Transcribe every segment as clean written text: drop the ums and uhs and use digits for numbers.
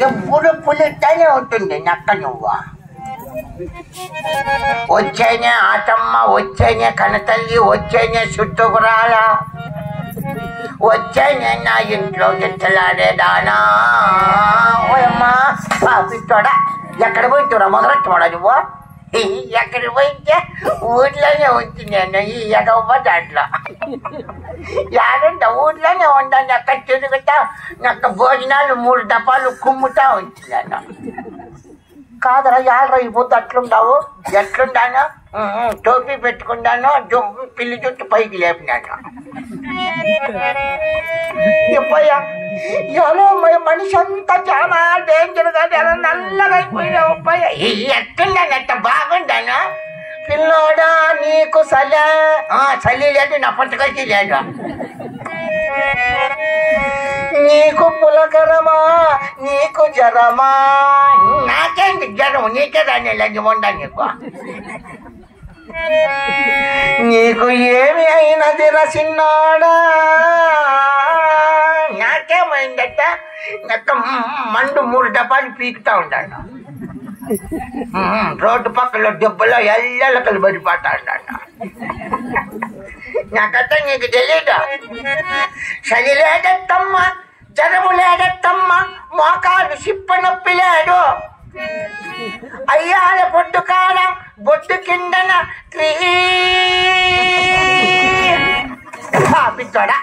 ఎప్పుడు పులిస్తూనే ఉంటుంది నక్క నువ్వు. వచ్చేనే ఆటమ్మ, వచ్చేనే కనతల్లి, వచ్చేనే చుట్టుకురాల, వచ్చేనే నా ఇంట్లో గిట్టలాడేదానా. ఓయమ్మా పిచ్చోడా, ఎక్కడ పోయింటురా మొదలెట్టుకోడా నువ్వు? ఎక్కడ పోయింటే ఊర్లోనే ఉంది. నేను ఈ ఎగవ దాంట్లో యాడంట ఊర్లోనే ఉండాను. అక్కడ తిరుగుతా నాకు భోజనాలు 3 దఫాలు కుమ్ముతా ఉంటున్నాను. కాదరా యాడరా ఈ పొద్దు అట్లుండావు? ఎట్లుండాను? టోపీ పెట్టుకున్నాను, పిల్లి చుట్టూ పైకి లేపినాను. ఎప్పయ్యా ఎలా మనిషి అంతా చాలా డేంజర్ గా ఎలా నల్లగా అయిపోయినావు అప్పయ్య. ఎట్లుండానట్ట బాగుండాను. పిల్లోడా నీకు చలి లేదు, నా పట్టుకొచ్చి లేదు. నీకు పులకరమా, నీకు జ్వరమా? నాకేంటి జ్వరం, నీకే దాన్ని లగ్గి ఉండా. నీకు ఏమి అయినది రసిన్నాడా? నాకేమైందట? నాకు మండు 3 డబ్బాలు పీకుతా ఉంటాను. రోడ్డు పక్కల దెబ్బలో ఎల్లెలకలు బడిపోతా ఉంటాను. నాకట్ట నీకు తెలియదు. చలి లేదత్తమ్మ, జ్వరము లేదత్తమ్మ, మోకాలు సిప్ప నొప్పి లేదు. అయ్యాల పొట్టు కాలం బొట్టు కిందన పిచ్చోడా,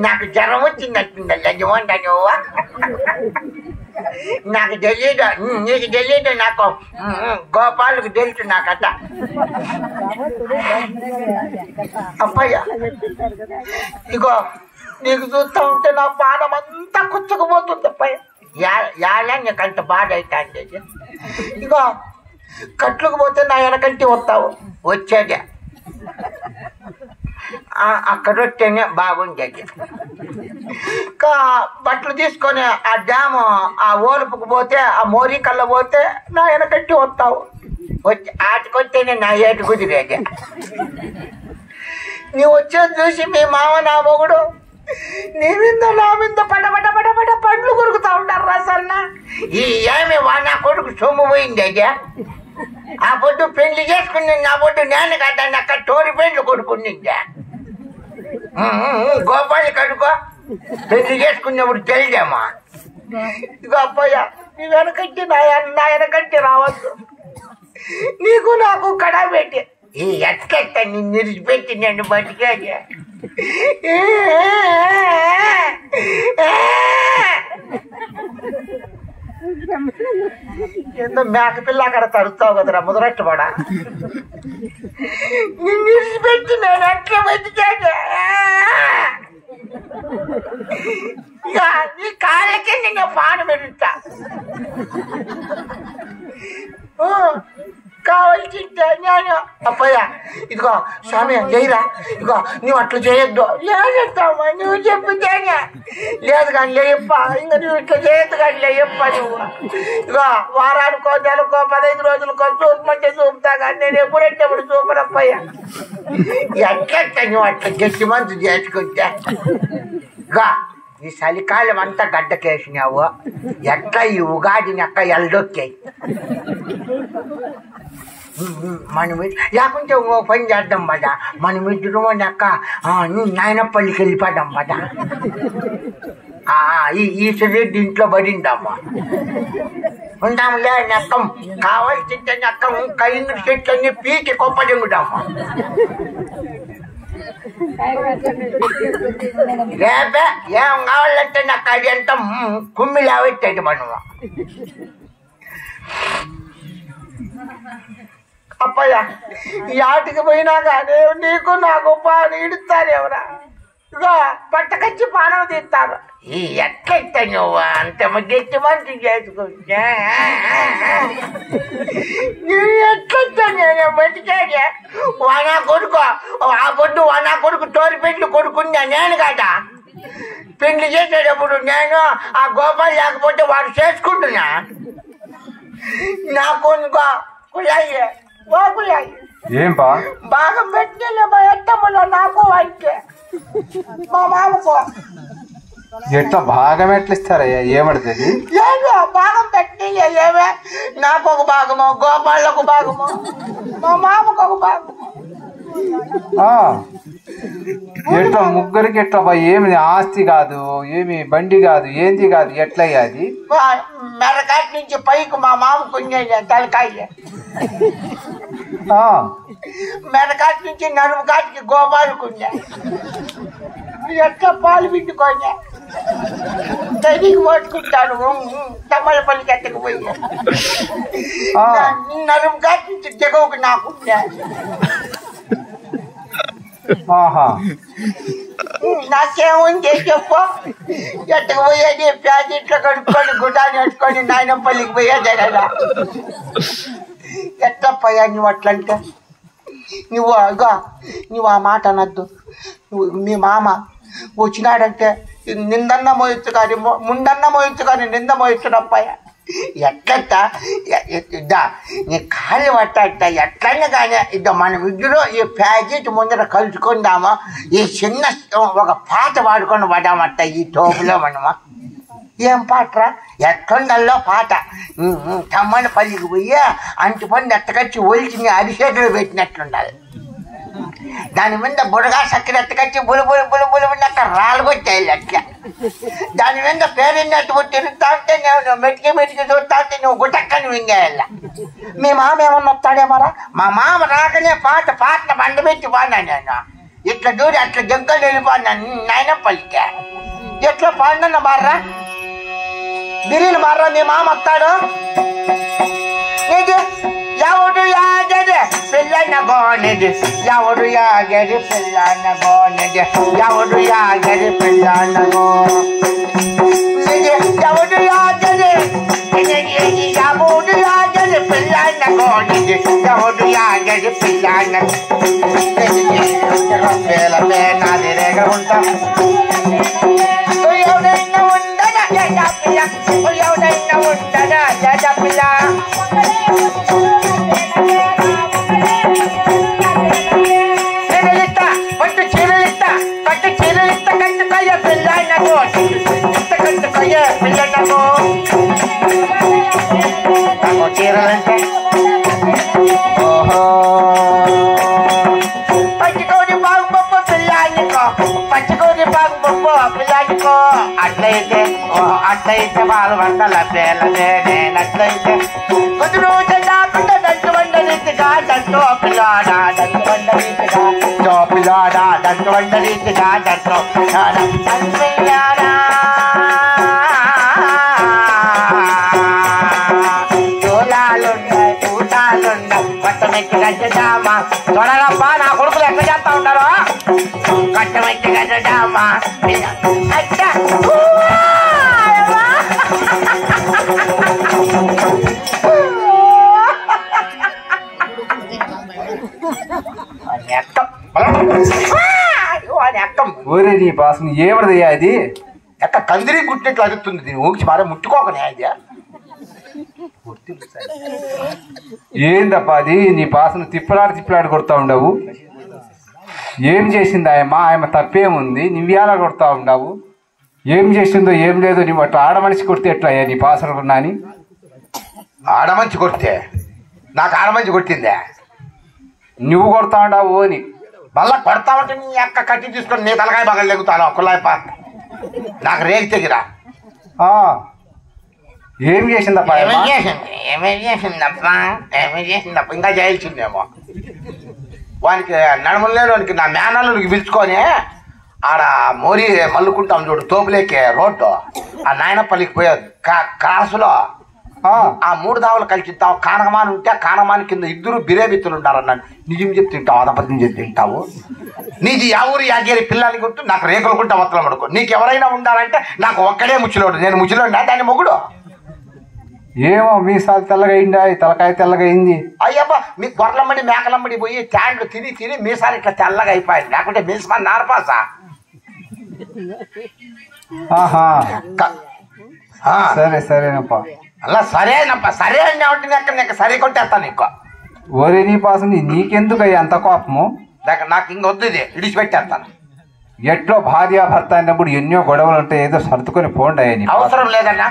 నాకు జ్వరం వచ్చిందట్టుందల్లా జోండా నువ్వు. నాకు తెలియదు, నీకు తెలియదు. నాకు గోపాలకు తెలుసు నాకట. అప్పయ్య ఇగో నీకు చూస్తూ ఉంటే నా పానం అంతా కుచ్చుకుపోతుంది అప్పయ్య. యాళ్ళ నీకంత బాధ అవుతుంది. ఇగో కట్లుకు పోతే నా వెనకంటి వస్తావు. వచ్చేదే అక్కడ వస్తేనే బాగుండేది. బట్టలు తీసుకొని ఆ డ్యాము ఆ ఓలుపుకు పోతే, ఆ మోరికల్లో పోతే నా వెనకట్టి వస్తావు. వచ్చి ఆటికొస్తేనే నా ఏటు కుదిరేది. నీవు వచ్చేది చూసి మీ మామ నా మొగుడు నీ మీద నా మీద పడబడ పడబడ పండ్లు కొరుకుతా ఉంటారు రాసన్న. ఈ ఏమి నా కొడుకు సొమ్ము పోయింది అదే. ఆ పొద్దు పెళ్లి చేసుకుని నా పొద్దు నేను కట్టాను. అక్కడ తోరి పెండ్లు కొడుకునిందా గోపాలి కడుకో పెళ్లి చేసుకున్నప్పుడు తెలియదేమా. ఇక అప్పయ్య నీ వెనకట్టి నా వెనకట్టి రావద్దు. నీకు నాకు కడా పెట్టి ఈ ఎట్లెట్ట నిన్ను నిలిచిపెట్టి నేను బతికేది. ఏందో మేక పిల్ల అక్కడ తడుస్తావు కదరా ముదరట్టుబడా. నిన్ను నిలిచిపెట్టి నేను ఎట్లా బతికేది. ఇక నీ కాళ్ళకి నేను పాను పెడుతా. కావాల్సింటే నేను అప్పయ్య ఇదిగో స్వామి చేయరా. ఇదిగో నువ్వు అట్లా చేయొద్దు. లేదమ్మా నువ్వు చెప్తేనే లేదు కానీ లేయప్ప. ఇంకా నువ్వు ఇట్లా చేయొద్దు కానీ లేయప్ప. నువ్వు ఇదిగో వారానికో నెలకో 15 రోజులకో చూపమంటే చూపుతా కానీ నేను ఎప్పుడంటే ఎప్పుడు చూపను అప్పయ్య. ఎట్లెట్ట నువ్వు అట్లా గట్టి మంచు చేసుకుంటే గా ఈ చలికాలం అంతా గడ్డకేసినావు. ఎట్లా ఈ ఉగాదిని అక్క ఎల్డొక్కాయి. మనం లేకుంటే ఓ పని చేద్దాం పదా, మనం ఇద్దరు అక్క నాయనపల్లికి వెళ్ళిపోదాం పదా. ఈ రెడ్డి ఇంట్లో పడిందమ్మా. ఉందాంలే నక్కం కావాల్సింటే నక్కం కలింగు చెట్లన్నీ పీకి కొప్పదింగుదామా. రేపే ఏం కావాలంటే నాకు అది అంతా కుమ్మిలా పెట్టేది మనము. అప్పయ్య ఈ ఆటికి పోయినా కానీ నీకు నాకు పాను ఇడుస్తారు ఎవరా. ఇగో పట్టకచ్చి పానం తీస్తారు. ఈ ఎట్లయితే నువ్వు అంత గట్టి మంచి చేసుకుంటే ఎట్లయితే నేను బతికేది. వానా కొడుకు ఆ పొద్దు వానా కొడుకు తోరి పెండ్లు కొడుకున్నా నేను కదా. పెండ్లు చేసేటప్పుడు నేను ఆ గోపాల్ లేకపోతే వాడు చేసుకుంటున్నా. నాకు కులాయి బాగులాయి బాగా పెట్టలే మా ఎత్తమ్మలో నాకు అంటే మా మామకు ఎట్లా భాగం ఎట్లా ఇస్తారయ్యా? ఏమడుతుంది? ఏమో భాగం పెట్టి ఏమే, నాకు ఒక భాగము, గోపాళ్ళకు భాగము, మా మామకు ఒక భాగము. ఎట్లా ముగ్గురికి ఎట్లా బా? ఏమి ఆస్తి కాదు, ఏమి బండి కాదు, ఏంది కాదు, ఎట్లయ్యా అది? మెరకాటి నుంచి పైకి మా మామ కొంచెం తలకాయ, మెరకాటి నుంచి నడుము కాటికి గోపాలు కొంచెం. ఎట్లా పాలు పిండుకోండి తడికి పట్టుకుంటాను తమ్మలపల్లికి ఎట్టకు పోయి నడుము కాటి నుంచి దిగవుకు నాకు నాకేముంది చెప్పు. ఎట్టకు పోయేది ప్యాకెట్లో కడుక్కొని గుడ్డాన్ని పెట్టుకొని నాయనపల్లికి పోయేదే కదా. ఎట్లా పోయా నువ్వు అట్లంటే? నువ్వు ఇగో నువ్వు ఆ మాట అనద్దు. నువ్వు మీ మామ వచ్చినాడంటే నిందన్న మోయొచ్చు కానీ ముందన్న మోయొచ్చు కానీ నింద మోయొచ్చునప్పయ్య. ఎట్లట్టా ఇద్దా నీ కాళ్ళు పట్ట ఎట్లన్నా కానీ ఇద్దా మన విద్యలో ఈ ప్యాకెట్ ముందర కలుసుకుందామా, ఈ చిన్న ఒక పాట పాడుకొని పడామట్ట ఈ టోపులో మనమా. ఏం పాటరా? ఎట్లుండల్లో పాట. తమ్మని పల్లికి పోయి అంటు పండు ఎట్టకచ్చి ఒలిచి నీ అరిసేతులు పెట్టినట్లుండాలి. దాని మీద బుడగా చక్కెర ఎట్టకచ్చి బులు బులు బులు బులు అట్లా రాలుగొచ్చాయి అట్లా. దాని మీద పేరున్నట్టు తిరుగుతా ఉంటే నేను మెటికి చూస్తా ఉంటే నువ్వు గుటక్కని వింగేయాల. మీ మామ ఏమన్నా వస్తాడేమరా? మా మామ రాకనే పాటను బండ పెట్టి పాడినా నేను. ఇట్లా దూరి అట్లా జంకలు వెళ్ళిపోయినా నాయనపల్లికి. ఎట్లా పాడినా బార్రా బిర్యానీ బార్రా మీ మామ వస్తాడు. ఎవడు యాగది పిల్లన గోనది, ఎవడు యాగది పిల్లన గోనది, ఎవడు యాగది పిల్లన గోనది, ఎవడు యాగది ఎవడు యాగది పిల్లన గోనది, ఎవడు యాగది పిల్లన నాది రేగ ఉంటా. ఎవడైనా ఉండదా పిల్ల, ఎవడైనా ఉండదా పిల్ల. పట్టు చీరలిస్తా కట్టుకోయ పిల్లనకు, కట్టుకోయ పిల్లనకు. నాకు చీరలంటే ఓహో పచ్చుకోని బాగు బొప్ప పిల్లానికో, పచ్చుకోని బాగు బొప్ప పిల్లానికో. అట్లయితే అట్లయితే వాళ్ళు వంటల పేలదే నేనట్లయితే కుదురు చెల్లాకుండా దంటు వండ రీతిగా దంటు పిల్లాడా, దంటు వండ రీతిగా దో పిల్లాడా, దంటు వండ రీతిగా దంటు పిల్లాడా. చూలాలుండాయి కూటాలుండాయి కట్టమెట్టి గడ్డదామా. చూడరబ్బా నా కొడుకులు ఎక్కడ చేస్తా ఉంటారో. కట్టమెట్టి గడ్డదామా అచ్చా ఊరే నీ పాసం ఏమడదయ్యా అది? ఎక్క కందిరి గుట్టినట్లు అడుగుతుంది. దీన్ని ఊకి మరే ముట్టుకోకనే అది. ఏందప్ప అది? నీ పాసను తిప్పలాడి కొడతా ఉండవు. ఏం చేసింది ఆయమ్మ తప్పేముంది? నువ్వేలా కొడతా ఉండవు? ఏం చేసిందో ఏం లేదో నువ్వు అట్లా ఆడమనిషి కొడితే ఎట్లా అయ్యా నీ పాసన కొన్నాని? ఆడమంచి కొడితే నాకు ఆడమంచి కొట్టిందే, నువ్వు కొడతా ఉండవు అని. మళ్ళా కొడతా ఉంటే నీ అక్క కట్టి తీసుకొని నీ తలకాయ బాగా లెగుతాను కుల్లాయిపా. నాకు రేగి తెగిరా. ఏం చేసిందప్ప? ఏమేమి చేసిందప్ప ఇంకా చేయాల్సిందేమో. వానికి నడుములేని వానికి నా మేనల్లుడికి పిలుచుకొని ఆడ మోరీ మల్లుకుంటాం చూడు తోపులేకే రోడ్డు, ఆ నాయనపల్లికి పోయే క్రాసులో ఆ 3 దావులు కలిసిస్తావు. కానకమాని ఉంటే కానమాని కింద 2 బిరేబిత్తులు ఉంటారన్నాడు. నిజం చెప్తుంటావు, అదపద్యం చెప్తుంటావు. నీది ఎవరు యాగేరి పిల్లలకి గుర్తు నాకు రేకులు గుంట వత్తలు పడుకో. నీకు ఎవరైనా ఉండాలంటే నాకు ఒక్కడే ముచ్చిలోడు. నేను ముచ్చిలోడా దాన్ని మొగుడు? ఏమో మీసాలు తెల్లగైందా, తలకాయ తెల్లగైంది. అయ్యబ్బా మీ గొర్రెలమ్మడి మేకలమ్మడి పోయి ట్యాండ్లు తిని మీసాలు ఇట్లా తెల్లగా అయిపోయింది. లేకుంటే మీసమని నారపాసా. సరేనప్పా. అలా సరేనప్ప. సరే అంటే నీకు సరే కొట్టేస్తాను నీకు. ఓరే నీ పాసం నీకెందుకు అయ్యా అంత కోపము? నాకు ఇంకొద్దు ఇది ఇడిచిపెట్టేస్తాను. ఎట్లో భార్య భర్త అన్నప్పుడు ఎన్నో గొడవలు ఉంటాయి, ఏదో సర్దుకొని పోండి అయ్యా. అవసరం లేదన్నా.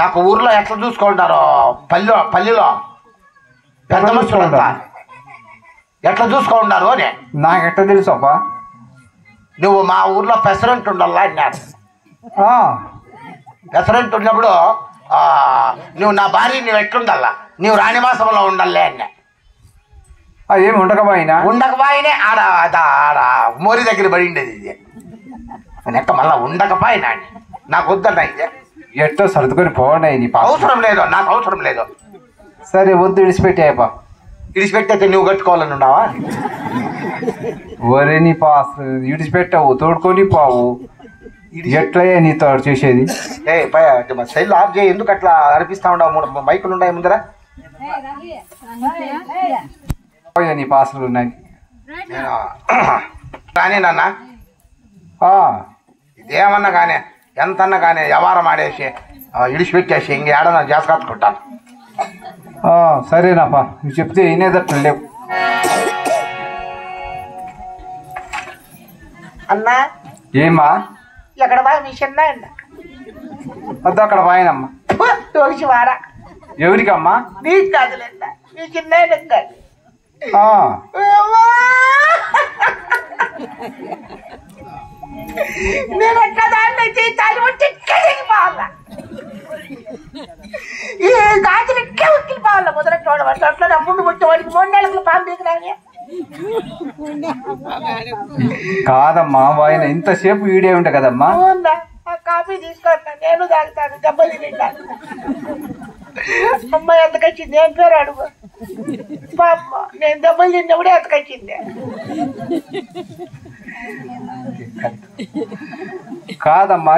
నాకు ఊర్లో ఎట్లా చూసుకుంటారో పల్లిలో పెద్ద మనుషులంతా ఎట్లా చూసుకుంటారు అని నాకెట్లా తెలుసు అబ్బా. నువ్వు మా ఊర్లో పెసరెంట్ ఉండాలా అన్నారు. పెసరెంట్ ఉన్నప్పుడు నువ్వు నా భార్య నువ్వు ఎట్లుండాలా, నువ్వు రాణిమాసంలో ఉండాలే అన్నా. ఏమి ఉండకపోయినా ఆడ ఆడ మోరి దగ్గర పడి ఉండేది ఇది లెక్క. మళ్ళా ఉండకపోయినా నాకు వద్దన్నా ఇది. ఎట్టో సర్దుకొని పోండి. అవసరం లేదు, నాకు అవసరం లేదు. సరే వద్దు, ఇడిచిపెట్టాయబ్బా. ఇడిచిపెట్టయితే నువ్వు కట్టుకోవాలని ఉన్నావా? ఒరే నీ పాస్ ఇడిచిపెట్టావు, తోడుకొని పోవు. ఎట్లయ్యా నీతో చేసేది? సెల్ ఆఫ్ చేయి. ఎందుకు అట్లా అనిపిస్తా ఉండవు? 3 మైకులు ఉన్నాయి ముందర. నీ పాసులు ఉన్నాయి కానీ నాన్న, ఇదేమన్నా కానీ ఎంతన్నా కానీ వ్యవహారం ఆడేసి ఇడిచిపెట్టేసి ఇంక ఏడన్నా జాస్ కట్టుకుంటాను. సరేనాపా, నువ్వు చెప్తే వినేదట్లు లేవు. అన్నా ఏమా ఎక్కడ బాగా మీ చిన్న వద్దు, అక్కడ పోయినమ్మా. తోసి వారా. ఎవరికమ్మా? నీకు కాదులేండి, మీ చిన్న కాదు. నేను ఎట్లా దాన్ని పోవాలా, ఈ గాజులు ఇట్లా ఉక్కిపోవాలా. మొదట చూడవచ్చు అట్లా ముందు పుట్టి వాడికి 3 నెలలకు పంపించరాని. కాదమ్మా, ఆయన ఇంతసేపు వీడే ఉండే కదమ్మా. కాఫీ తీసుకొస్తా, నేను తాగుతాను. దెబ్బలు తింటాను. అమ్మాయి ఎంతకొచ్చింది? ఏం పేరు అడుగు. పాప నేను దెబ్బలు తిన్నప్పుడే ఎంతకొచ్చింది. కాదమ్మా,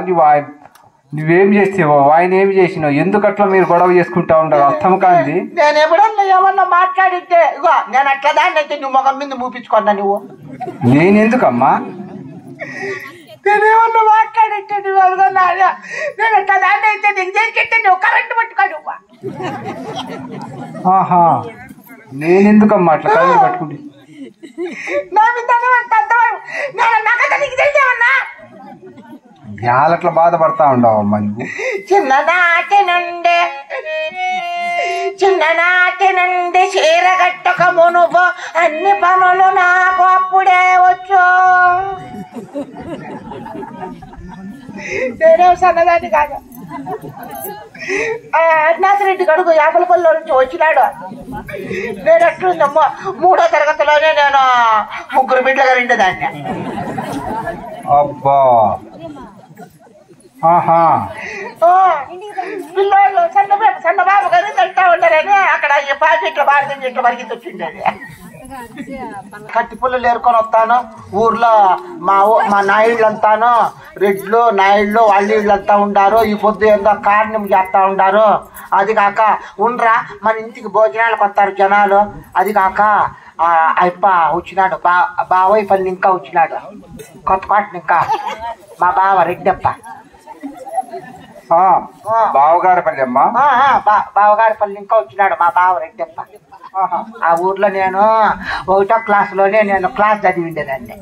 నువ్వేం చేస్తావో, ఆయన ఏమి చేసినావు, ఎందుకు అట్లా మీరు గొడవ చేసుకుంటా ఉండవు? అర్థం కాంది. నేను ఎప్పుడన్నా ఏమన్నా మాట్లాడితే ఇగో నేను అట్లా దాన్ని అయితే నువ్వు మొగం మీద మూపించుకున్నా. నువ్వు నేనెందుకమ్మా? నేనేమన్నా మాట్లాడితే నువ్వు ఎవరన్నా నేను అట్లా దాన్ని అయితే నీకు చేసి నువ్వు కరెంట్ పట్టుకో. నువ్వు నేనెందుకమ్మా అట్లా కరెంట్ పట్టుకుంటే? అట్లా బాధపడతా ఉండవు అమ్మా నువ్వు. చిన్ననాటి నుండి చీరగట్టక మునుపు అన్ని పనులు నాకు అప్పుడే వచ్చు. నేనే సన్నదాన్ని కాదు. అరుణాథరెడ్డి గడుగు యాపలపల్లిలో నుంచి వచ్చినాడు. నేను ఎట్లుందమ్మా 3వ తరగతిలోనే నేను 3 బిడ్డలు కలిండేదాన్ని. అబ్బా, పిల్లలు సన్న బాబు గారు తింటా ఉంటారని అక్కడ పాకెట్లు బాగా ఇట్లా పరిగెత్తి వచ్చిండేది. కట్టి పుల్లలు ఏరుకొని వస్తాను. ఊర్లో మా నాయుళ్ళంతాను రెడ్లు నాయుళ్ళు వాళ్ళంతా ఉండారు. ఈ పొద్దు ఏందో కారణం చేస్తా ఉండారు. అది కాక ఉండ్రా మన ఇంటికి భోజనాలకు వస్తారు జనాలు. అది కాక అప్ప వచ్చినాడు, బావయ్య పల్లి ఇంకా వచ్చినాడు, కొత్త కోటని ఇంకా మా బావ రెడ్డప్ప. బావగారిపల్లి అమ్మా. బావగారిపల్లి ఇంకా వచ్చినాడు మా బావ రెడ్డప్ప. ఆ ఊర్లో నేను 1వ క్లాసులోనే నేను క్లాస్ చదివిండేదాన్ని.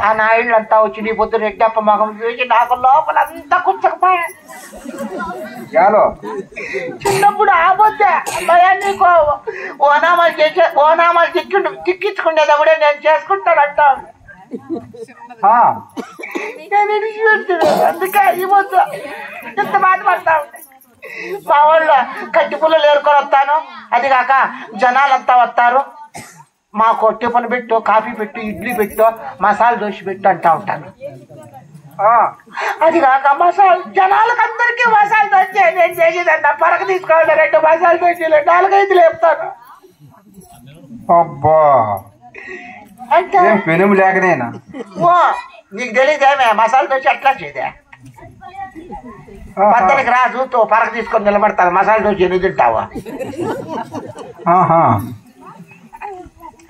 ఆ నాయుళ్ళు అంతా వచ్చి నీ పొద్దు రెడ్డప్ప మగం చూసి నాకు లోపలంతా కూర్చకపోయా. చిన్నప్పుడు ఆ పొద్దు నీకు ఓనామాలు చిక్కించుకునేటప్పుడే నేను చేసుకుంటానంటా. నేను ఇడిచిపెడుతున్నాను. అందుకే ఈ పొద్దు ఎంత బాధపడతా ఉంటాయి. మా వాళ్ళు కట్టి పుల్లలు ఏరుకొని వస్తాను. అది కాక జనాలంతా వస్తారు. మాకు టిఫిన్ పెట్టు, కాఫీ పెట్టు, ఇడ్లీ పెట్టు, మసాలా దోశ పెట్టు అంటా ఉంటాను. అది కాక జనాలకు అందరికీ మసాలా దోశ నేను చేసేదంట. పరక తీసుకోవాలి 2 మసాలా దోశలు 4-5 లేపుతాను. అబ్బా, అంటే పెనుము లేకనేనా? నీకు తెలియదేమే మసాలా దోశ ఎట్లా చేయదే? పద్దనికి రా చూస్తూ పరక తీసుకొని నిలబడతాను. మసాలా దోశ ఎన్ని తింటావా?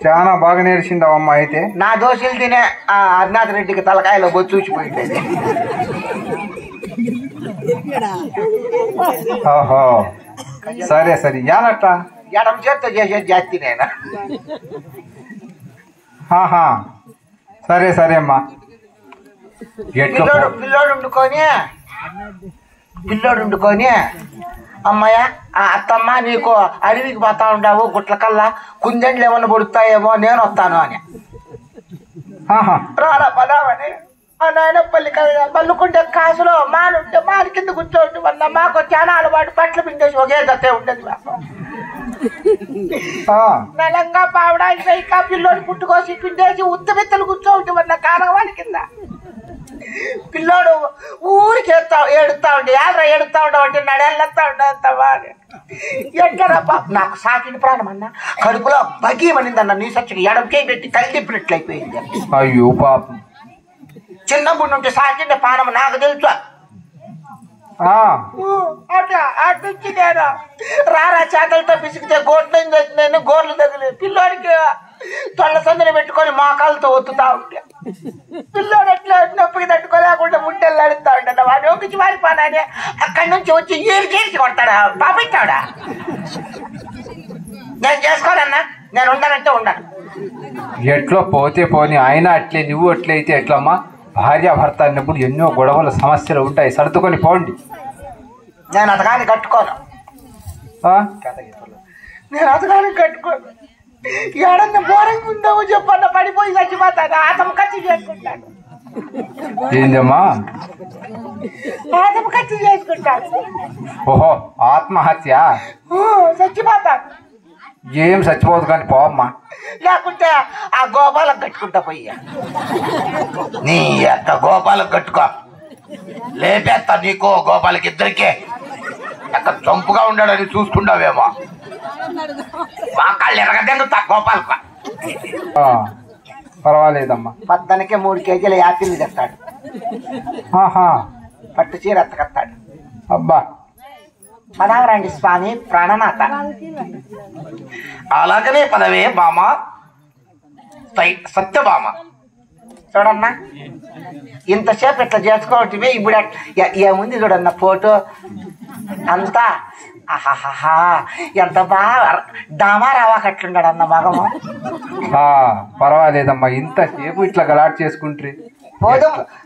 చాలా బాగా నేర్చిందావమ్మా. అయితే నా దోశలు తినే అరుణాథరెడ్డికి తలకాయలో బొచ్చు చూసిపోయింది. ఓహో, సరే సరే. యానట్లా ఎడమ చేత్తో చేసేది జాస్తి నేను. ఆహా సరే సరే అమ్మా. పిల్లోడు వండుకొని అమ్మయ్య అత్తమ్మ నీకు అడవికి పోతా ఉండవు గుట్ల కల్లా కుంజండ్లు ఏమన్నా పొడుతాయేమో నేను వస్తాను అని రారా పదామని ఆ నాయనపల్లి పల్లుకుంటే కాసులో మానుంటే మాని కింద కూర్చోండి వల్ల మాకు చాలా అలవాటు బట్టలు పిండేసి ఒకే గతే ఉండేది నలంగా పావడానికి ఇంకా పిల్లోని పుట్టుకోసి పిండేసి ఉత్తమెత్తలు కూర్చోండి వల్ల కారవాని కింద పిల్లోడు ఊరికి ఏడుతా ఉండే యాదరా ఏడుతా ఉండవు అంటే నడేళ్ళతా ఉండవా ఎట్లరా బాబు నాకు సాకిన ప్రాణం అన్న కడుపులో బగీమనిందన్న నీ సచ్చికి ఎడంకే పెట్టి కలిదిప్పినట్లు అయిపోయింది. అయ్యో పాపం చిన్నప్పుడు నుండి సాకిండే ప్రాణం నాకు తెలుసు. అట్లా అట్నుంచి నేను రారా చేతలతో పిసికితే గోట్లని నేను గోర్లు తగిలి పిల్లోడికి తొళ్ళ సందుని పెట్టుకొని మోకాలతో ఒత్తుతా ఉంటే పిల్లోడు ఎట్లా నొప్పికి తట్టుకోలేకుండా ముట్టెళ్ళు అడుగుతా ఉంటాడు. వాడు ఒప్పించి మారిపోనాని అక్కడి నుంచి వచ్చి ఏడికేడికి కొడతాడా పాపెట్టాడా? నేను చేసుకోనన్నా, నేను ఉండాలంటే ఉండాలి. ఎట్లో పోతే పోని ఆయన అట్లే నువ్వు అట్లయితే ఎట్లమ్మా? భార్యాభర్త అన్నప్పుడు ఎన్నో గొడవల సమస్యలు ఉంటాయి, సర్దుకొని పోండి. నేను అతగాని కట్టుకోను, నేను అతగాని కట్టుకోను. ఏడన్నా బోరింగ్ ఉందామో చెప్పన్న పడిపోయి చచ్చిపోతాను. ఆత్మహత్య చేసుకుంటాను. ఏందమ్మా? ఆత్మహత్య చేసుకుంటాను. ఓహో ఆత్మహత్య? చచ్చిపోతాను. ఏం చచ్చిపోదు కానీ పోవమ్మా. లేకుంటే ఆ గోపాలకు కట్టుకుంటా పోయ్యా. నీ యొక్క గోపాలకు కట్టుకో, లేపేస్తా నీకో గోపాలకి ఇద్దరికే. ఎక్క చంపుగా ఉన్నాడని చూసుకుంటావేమో. మా కాళ్ళు ఎరగదెంగుతా గోపాలకు. పర్వాలేదమ్మా. పద్దనికే 3 కేజీల యాపిల్ తెస్తాడు. పట్టు చీర ఎత్తకత్తాడు. అబ్బా పదావరండి స్వామి ప్రాణనాథ. అలాగనే పదవే బామ సత్యభామ. చూడన్నా ఇంతసేపు ఇట్లా చేసుకోవటమే. ఇప్పుడు ఏముంది చూడన్న ఫోటో అంతా. ఆహాహా ఎంత బాగా డామారావా కట్లుండడన్న మగము. పర్వాలేదమ్మా, ఇంతసేపు ఇట్లా గలాట్ చేసుకుంటే.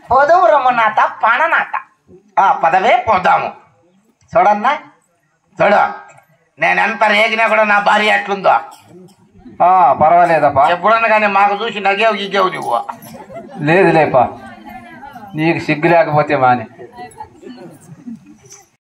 పోదాము రమ్మనాథ ప్రాణనాథ. పదవే పోదాము. చూడన్నా చూడు, నేనెంత రేగినా కూడా నా భార్య ఎట్లుందో. పర్వాలేదప్పా. ఎప్పుడన్నా కానీ మాకు చూసి నగేవు గీగేవు నువ్వు. లేదు లేపా, నీకు సిగ్గు లేకపోతే మానే.